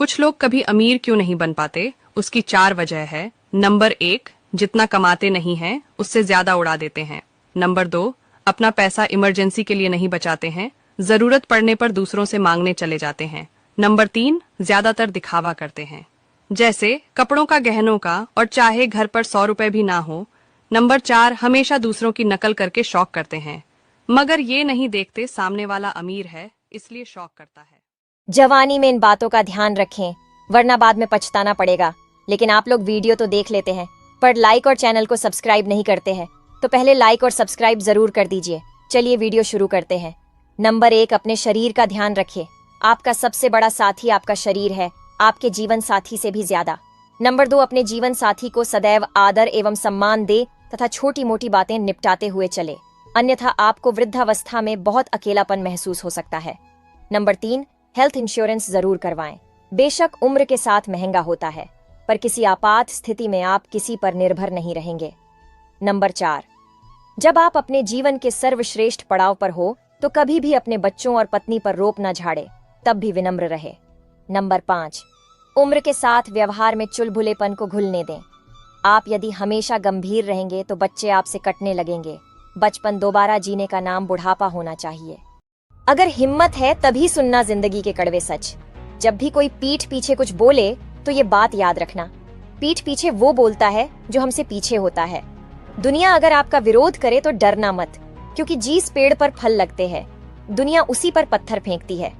कुछ लोग कभी अमीर क्यों नहीं बन पाते, उसकी 4 वजह है। नंबर 1, जितना कमाते नहीं हैं उससे ज्यादा उड़ा देते हैं। नंबर 2, अपना पैसा इमरजेंसी के लिए नहीं बचाते हैं, जरूरत पड़ने पर दूसरों से मांगने चले जाते हैं। नंबर 3, ज्यादातर दिखावा करते हैं, जैसे कपड़ों का, गहनों का, और चाहे घर पर 100 रुपए भी ना हो। नंबर 4, हमेशा दूसरों की नकल करके शौक करते हैं, मगर ये नहीं देखते सामने वाला अमीर है इसलिए शौक करता है। जवानी में इन बातों का ध्यान रखें, वरना बाद में पछताना पड़ेगा। लेकिन आप लोग वीडियो तो देख लेते हैं पर लाइक और चैनल को सब्सक्राइब नहीं करते हैं, तो पहले लाइक और सब्सक्राइब जरूर कर दीजिए। चलिए वीडियो शुरू करते हैं। नंबर 1, अपने शरीर का ध्यान रखिए। आपका सबसे बड़ा साथी आपका शरीर है, आपके जीवन साथी से भी ज्यादा। नंबर 2, अपने जीवन साथी को सदैव आदर एवं सम्मान दे तथा छोटी मोटी बातें निपटाते हुए चले, अन्यथा आपको वृद्धावस्था में बहुत अकेलापन महसूस हो सकता है। नंबर 3, हेल्थ इंश्योरेंस जरूर करवाएं। बेशक उम्र के साथ महंगा होता है, पर किसी आपात स्थिति में आप किसी पर निर्भर नहीं रहेंगे। नंबर 4, जब आप अपने जीवन के सर्वश्रेष्ठ पड़ाव पर हो तो कभी भी अपने बच्चों और पत्नी पर रोप न झाड़े, तब भी विनम्र रहे। नंबर 5, उम्र के साथ व्यवहार में चुलबुलेपन को घुलने दें। आप यदि हमेशा गंभीर रहेंगे तो बच्चे आपसे कटने लगेंगे। बचपन दोबारा जीने का नाम बुढ़ापा होना चाहिए। अगर हिम्मत है तभी सुनना जिंदगी के कड़वे सच। जब भी कोई पीठ पीछे कुछ बोले तो ये बात याद रखना, पीठ पीछे वो बोलता है जो हमसे पीछे होता है। दुनिया अगर आपका विरोध करे तो डरना मत, क्योंकि जिस पेड़ पर फल लगते हैं दुनिया उसी पर पत्थर फेंकती है।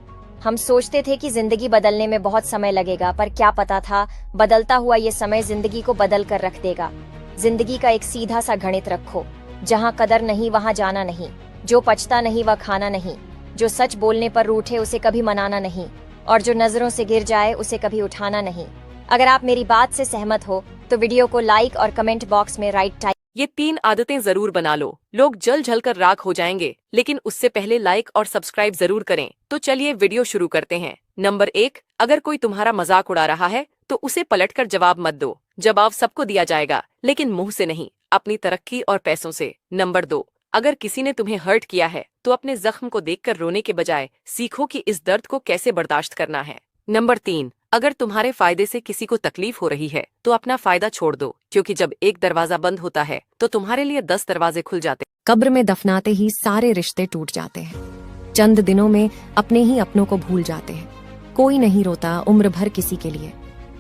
हम सोचते थे कि जिंदगी बदलने में बहुत समय लगेगा, पर क्या पता था बदलता हुआ ये समय जिंदगी को बदल कर रख देगा। जिंदगी का एक सीधा सा गणित रखो, जहाँ कदर नहीं वहाँ जाना नहीं, जो पछता नहीं वह खाना नहीं, जो सच बोलने पर रूठे उसे कभी मनाना नहीं, और जो नजरों से गिर जाए उसे कभी उठाना नहीं। अगर आप मेरी बात से सहमत हो तो वीडियो को लाइक और कमेंट बॉक्स में राइट टाइप। ये 3 आदतें जरूर बना लो, लोग जल जल कर राख हो जाएंगे, लेकिन उससे पहले लाइक और सब्सक्राइब जरूर करें। तो चलिए वीडियो शुरू करते हैं। नंबर 1, अगर कोई तुम्हारा मजाक उड़ा रहा है तो उसे पलटकर जवाब मत दो। जवाब सबको दिया जाएगा, लेकिन मुंह से नहीं, अपनी तरक्की और पैसों से। नंबर 2, अगर किसी ने तुम्हें हर्ट किया है तो अपने जख्म को देखकर रोने के बजाय सीखो कि इस दर्द को कैसे बर्दाश्त करना है। नंबर 3, अगर तुम्हारे फायदे से किसी को तकलीफ हो रही है तो अपना फायदा छोड़ दो, क्योंकि जब एक दरवाजा बंद होता है तो तुम्हारे लिए 10 दरवाजे खुल जाते हैं। कब्र में दफनाते ही सारे रिश्ते टूट जाते हैं। चंद दिनों में अपने ही अपनों को भूल जाते हैं। कोई नहीं रोता उम्र भर किसी के लिए,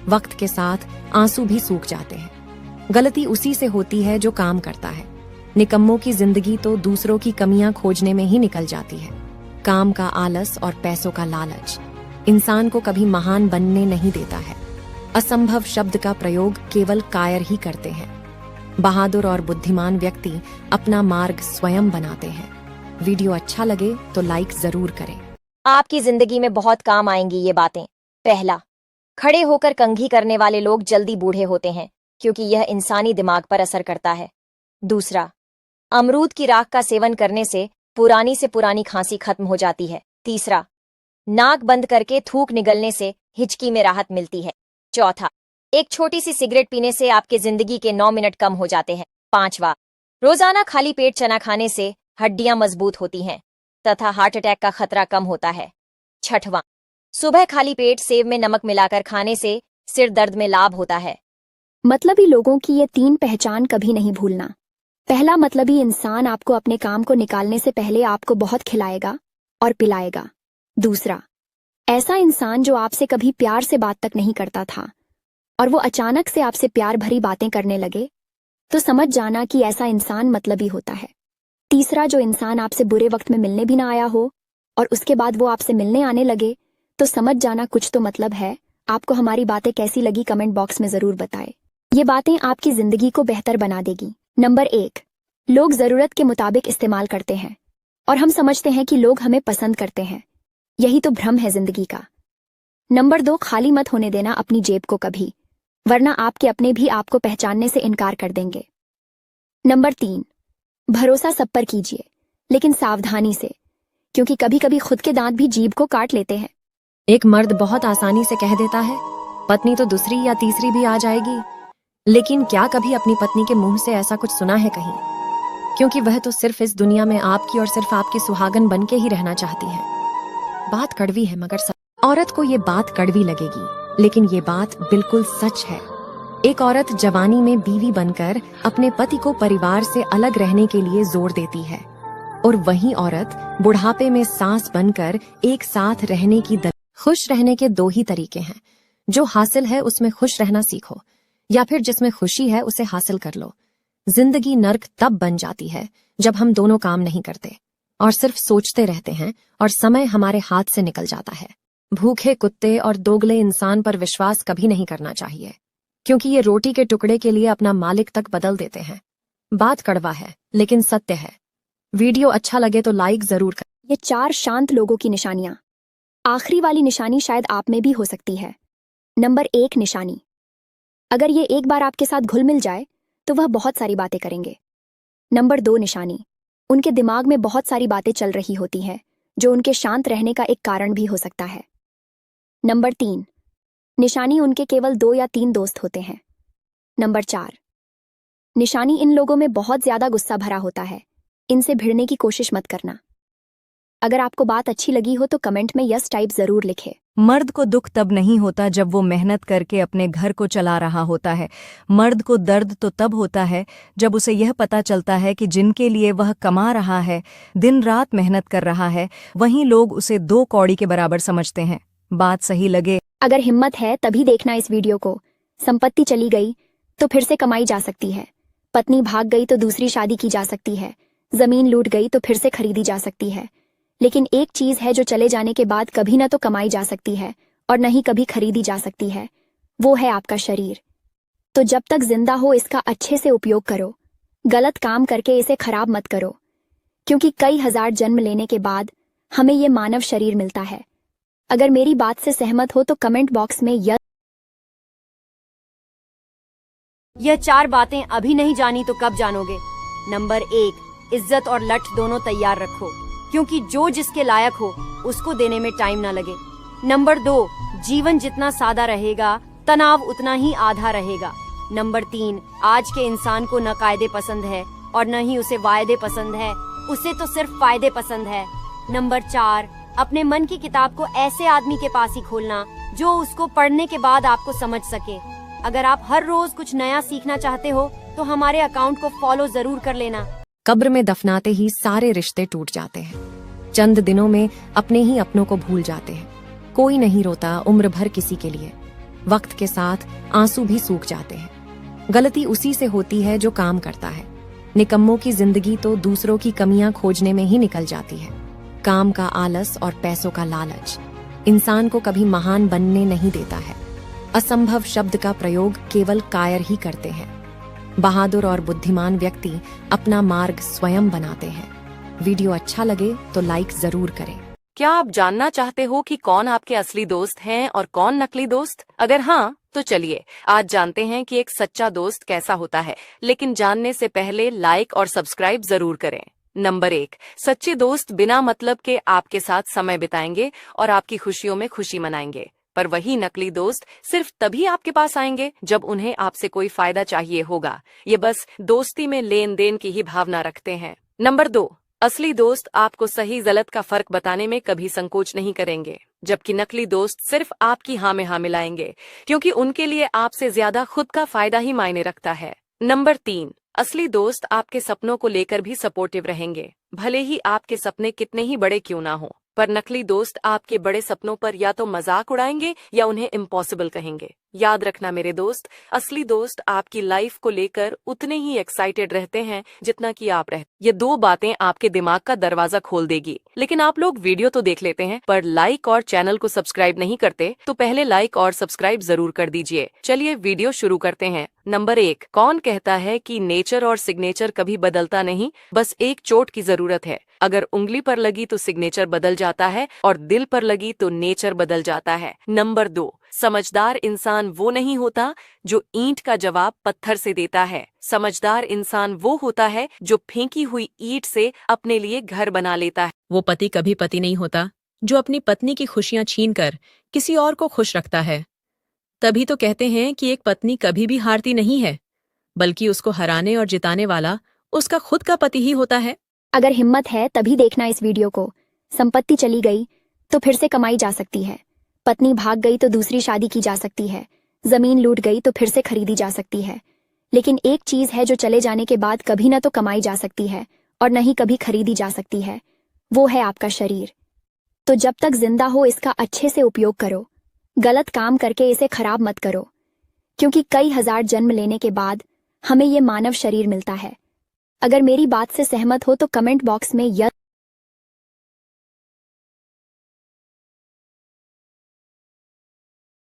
वक्त के साथ आंसू भी सूख जाते हैं। गलती उसी से होती है जो काम करता है। निकम्मों की जिंदगी तो दूसरों की कमियां खोजने में ही निकल जाती है। काम का आलस और पैसों का लालच इंसान को कभी महान बनने नहीं देता है। असंभव शब्द का प्रयोग केवल कायर ही करते हैं। बहादुर और बुद्धिमान व्यक्ति अपना मार्ग स्वयं बनाते हैं। वीडियो अच्छा लगे तो लाइक जरूर करें। आपकी जिंदगी में बहुत काम आएंगी ये बातें। पहला, खड़े होकर कंघी करने वाले लोग जल्दी बूढ़े होते हैं, क्योंकि यह इंसानी दिमाग पर असर करता है। दूसरा, अमरूद की राख का सेवन करने से पुरानी खांसी खत्म हो जाती है। तीसरा, नाक बंद करके थूक निगलने से हिचकी में राहत मिलती है। चौथा, एक छोटी सी सिगरेट पीने से आपके जिंदगी के 9 मिनट कम हो जाते हैं। पांचवा, रोजाना खाली पेट चना खाने से हड्डियां मजबूत होती हैं तथा हार्ट अटैक का खतरा कम होता है। छठवां, सुबह खाली पेट सेव में नमक मिलाकर खाने से सिर दर्द में लाभ होता है। मतलबी लोगों की ये 3 पहचान कभी नहीं भूलना। पहला, मतलबी इंसान आपको अपने काम को निकालने से पहले आपको बहुत खिलाएगा और पिलाएगा। दूसरा, ऐसा इंसान जो आपसे कभी प्यार से बात तक नहीं करता था और वो अचानक से आपसे प्यार भरी बातें करने लगे, तो समझ जाना कि ऐसा इंसान मतलबी होता है। तीसरा, जो इंसान आपसे बुरे वक्त में मिलने भी ना आया हो और उसके बाद वो आपसे मिलने आने लगे, तो समझ जाना कुछ तो मतलब है। आपको हमारी बातें कैसी लगी कमेंट बॉक्स में जरूर बताएं। ये बातें आपकी जिंदगी को बेहतर बना देगी। नंबर 1, लोग जरूरत के मुताबिक इस्तेमाल करते हैं और हम समझते हैं कि लोग हमें पसंद करते हैं। यही तो भ्रम है जिंदगी का। नंबर 2, खाली मत होने देना अपनी जेब को कभी, वरना आपके अपने भी आपको पहचानने से इनकार कर देंगे। नंबर 3, भरोसा सब पर कीजिए, लेकिन सावधानी से, क्योंकि कभी कभी खुद के दांत भी जीभ को काट लेते हैं। एक मर्द बहुत आसानी से कह देता है पत्नी तो दूसरी या तीसरी भी आ जाएगी, लेकिन क्या कभी अपनी पत्नी के मुंह से ऐसा कुछ सुना है कहीं? क्योंकि वह तो सिर्फ इस दुनिया में आपकी और सिर्फ आपकी सुहागन बन के ही रहना चाहती है। बात कड़वी है मगर औरत को ये बात कड़वी लगेगी, लेकिन ये बात बिल्कुल सच है। एक औरत जवानी में बीवी बनकर अपने पति को परिवार से अलग रहने के लिए जोर देती है, और वही औरत बुढ़ापे में सास बनकर एक साथ रहने की खुश रहने के दो ही तरीके हैं। जो हासिल है उसमें खुश रहना सीखो, या फिर जिसमें खुशी है उसे हासिल कर लो। जिंदगी नर्क तब बन जाती है जब हम दोनों काम नहीं करते और सिर्फ सोचते रहते हैं और समय हमारे हाथ से निकल जाता है। भूखे कुत्ते और दोगले इंसान पर विश्वास कभी नहीं करना चाहिए, क्योंकि ये रोटी के टुकड़े के लिए अपना मालिक तक बदल देते हैं। बात कड़वा है लेकिन सत्य है। वीडियो अच्छा लगे तो लाइक जरूर करें। ये 4 शांत लोगों की निशानियां। आखिरी वाली निशानी शायद आप में भी हो सकती है। नंबर 1 निशानी। अगर ये एक बार आपके साथ घुल मिल जाए तो वह बहुत सारी बातें करेंगे। नंबर 2 निशानी। उनके दिमाग में बहुत सारी बातें चल रही होती हैं जो उनके शांत रहने का एक कारण भी हो सकता है। नंबर 3 निशानी। उनके केवल 2 या 3 दोस्त होते हैं। नंबर 4 निशानी। इन लोगों में बहुत ज्यादा गुस्सा भरा होता है। इनसे भिड़ने की कोशिश मत करना। अगर आपको बात अच्छी लगी हो तो कमेंट में यस टाइप जरूर लिखें। मर्द को दुख तब नहीं होता जब वो मेहनत करके अपने घर को चला रहा होता है। मर्द को दर्द तो तब होता है जब उसे यह पता चलता है कि जिनके लिए वह कमा रहा है, दिन रात मेहनत कर रहा है, वहीं लोग उसे 2 कौड़ी के बराबर समझते हैं। बात सही लगे? अगर हिम्मत है तभी देखना इस वीडियो को। संपत्ति चली गई तो फिर से कमाई जा सकती है। पत्नी भाग गई तो दूसरी शादी की जा सकती है। जमीन लूट गई तो फिर से खरीदी जा सकती है। लेकिन एक चीज है जो चले जाने के बाद कभी न तो कमाई जा सकती है और न ही कभी खरीदी जा सकती है, वो है आपका शरीर। तो जब तक जिंदा हो इसका अच्छे से उपयोग करो। गलत काम करके इसे खराब मत करो, क्योंकि कई हजार जन्म लेने के बाद हमें ये मानव शरीर मिलता है। अगर मेरी बात से सहमत हो तो कमेंट बॉक्स में यह 4 बातें अभी नहीं जानी तो कब जानोगे। नंबर 1 इज्जत और लठ दोनों तैयार रखो, क्योंकि जो जिसके लायक हो उसको देने में टाइम ना लगे। नंबर 2 जीवन जितना सादा रहेगा तनाव उतना ही आधा रहेगा। नंबर 3 आज के इंसान को न कायदे पसंद है और न ही उसे वायदे पसंद है, उसे तो सिर्फ फायदे पसंद है। नंबर 4 अपने मन की किताब को ऐसे आदमी के पास ही खोलना जो उसको पढ़ने के बाद आपको समझ सके। अगर आप हर रोज कुछ नया सीखना चाहते हो तो हमारे अकाउंट को फॉलो जरूर कर लेना। कब्र में दफनाते ही सारे रिश्ते टूट जाते हैं। चंद दिनों में अपने ही अपनों को भूल जाते हैं। कोई नहीं रोता उम्र भर किसी के लिए। वक्त के साथ आंसू भी सूख जाते हैं। गलती उसी से होती है जो काम करता है। निकम्मों की जिंदगी तो दूसरों की कमियां खोजने में ही निकल जाती है। काम का आलस और पैसों का लालच इंसान को कभी महान बनने नहीं देता है। असंभव शब्द का प्रयोग केवल कायर ही करते हैं। बहादुर और बुद्धिमान व्यक्ति अपना मार्ग स्वयं बनाते हैं। वीडियो अच्छा लगे तो लाइक जरूर करें। क्या आप जानना चाहते हो कि कौन आपके असली दोस्त हैं और कौन नकली दोस्त? अगर हाँ तो चलिए आज जानते हैं कि एक सच्चा दोस्त कैसा होता है। लेकिन जानने से पहले लाइक और सब्सक्राइब जरूर करें। नंबर 1 सच्चे दोस्त बिना मतलब के आपके साथ समय बिताएंगे और आपकी खुशियों में खुशी मनाएंगे। पर वही नकली दोस्त सिर्फ तभी आपके पास आएंगे जब उन्हें आपसे कोई फायदा चाहिए होगा। ये बस दोस्ती में लेन देन की ही भावना रखते हैं। नंबर 2 असली दोस्त आपको सही गलत का फर्क बताने में कभी संकोच नहीं करेंगे, जबकि नकली दोस्त सिर्फ आपकी हाँ में हाँ मिलाएंगे, क्योंकि उनके लिए आपसे ज्यादा खुद का फायदा ही मायने रखता है। नंबर 3 असली दोस्त आपके सपनों को लेकर भी सपोर्टिव रहेंगे, भले ही आपके सपने कितने ही बड़े क्यों ना हो। पर नकली दोस्त आपके बड़े सपनों पर या तो मजाक उड़ाएंगे या उन्हें इम्पॉसिबल कहेंगे। याद रखना मेरे दोस्त, असली दोस्त आपकी लाइफ को लेकर उतने ही एक्साइटेड रहते हैं जितना कि आप रहते। ये 2 बातें आपके दिमाग का दरवाजा खोल देगी। लेकिन आप लोग वीडियो तो देख लेते हैं पर लाइक और चैनल को सब्सक्राइब नहीं करते, तो पहले लाइक और सब्सक्राइब जरूर कर दीजिए। चलिए वीडियो शुरू करते हैं। नंबर 1 कौन कहता है कि नेचर और सिग्नेचर कभी बदलता नहीं, बस एक चोट की जरूरत है। अगर उंगली पर लगी तो सिग्नेचर बदल जाता है और दिल पर लगी तो नेचर बदल जाता है। नंबर 2 समझदार इंसान वो नहीं होता जो ईंट का जवाब पत्थर से देता है। समझदार इंसान वो होता है जो फेंकी हुई ईंट से अपने लिए घर बना लेता है। वो पति कभी पति नहीं होता जो अपनी पत्नी की खुशियां छीनकर किसी और को खुश रखता है। तभी तो कहते हैं कि एक पत्नी कभी भी हारती नहीं है, बल्कि उसको हराने और जिताने वाला उसका खुद का पति ही होता है। अगर हिम्मत है तभी देखना इस वीडियो को। संपत्ति चली गई तो फिर से कमाई जा सकती है। पत्नी भाग गई तो दूसरी शादी की जा सकती है, जमीन लूट गई तो फिर से खरीदी जा सकती है, लेकिन एक चीज है जो चले जाने के बाद कभी न तो कमाई जा सकती है और न ही कभी खरीदी जा सकती है, वो है आपका शरीर। तो जब तक जिंदा हो इसका अच्छे से उपयोग करो, गलत काम करके इसे खराब मत करो, क्योंकि कई हजार जन्म लेने के बाद हमें ये मानव शरीर मिलता है। अगर मेरी बात से सहमत हो तो कमेंट बॉक्स में यस